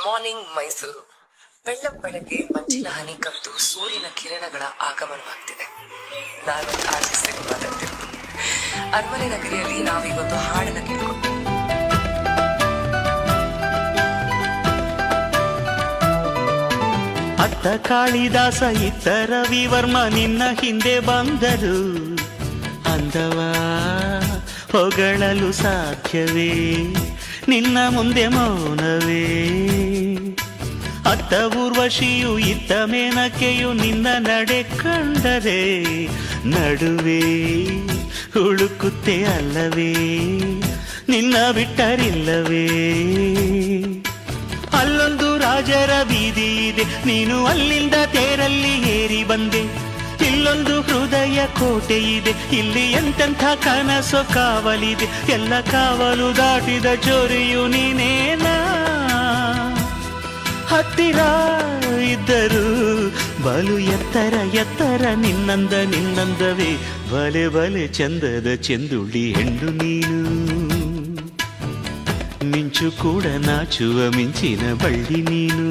Morning Mysuru. ಬೆಳ್ಳಂಬೆಳಗ್ಗೆ ಮಂಜಿನ ಹನಿ ಕವಿದು ಸೂರ್ಯನ ಕಿರಣಗಳ ಆಗಮನವಾಗ್ತಿದೆ. ನಾನು ಆರ್ಟಿಸ್ಟ್ ಮಾತಾಡ್ತಿರೋದು. ಅರಮನೆ ನಗರಿಯಲ್ಲಿ ನಾವೀಗೊಂದು ಹಾಡನ್ನ ಕೇಳ್ಕೊಂಡು ಅತ್ತ ಕಾಳಿದಾಸ ಇತ್ತ ರವಿವರ್ಮ ನಿನ್ನ ಹಿಂದೆ ಬಂದರು. ಅಂದವ ಹೊಗಳಲು ಸಾಧ್ಯವೇ, ನಿನ್ನ ಮುಂದೆ ಮೌನವೇ. ಅತ್ತ ಊರ್ವಶಿಯು ಇತ್ತ ಮೇನಕೆಯು ನಿನ್ನ ನಡೆ ಕಂಡರೆ ನಡುವೆ ಹುಡುಕುತ್ತೆ ಅಲ್ಲವೇ, ನಿನ್ನ ಬಿಟ್ಟರಿಲ್ಲವೇ. ಅಲ್ಲೊಂದು ರಾಜರ ಬೀದಿ ಇದೆ, ನೀನು ಅಲ್ಲಿಂದ ತೇರಲ್ಲಿ ಏರಿ ಬಂದೆ. ಇಲ್ಲೊಂದು ಹೃದಯ ಕೋಟೆ ಇದೆ, ಇಲ್ಲಿ ಎಂತೆಂಥ ಕನಸು ಕಾವಲಿದೆ. ಎಲ್ಲ ಕಾವಲು ದಾಟಿದ ಚೋರಿಯು ನೀನೇನಾ. ಹತ್ತಿರ ಇದ್ದರು ಬಲು ಎತ್ತರ ಎತ್ತರ ನಿನ್ನಂದವೇ. ಬಲೆ ಬಲೆ ಚಂದದ ಚೆಂದುಳ್ಳಿ ಹೆಣ್ಣು ನೀನು, ಮಿಂಚು ಕೂಡ ನಾಚುವ ಮಿಂಚಿನ ಬಳ್ಳಿ ನೀನು.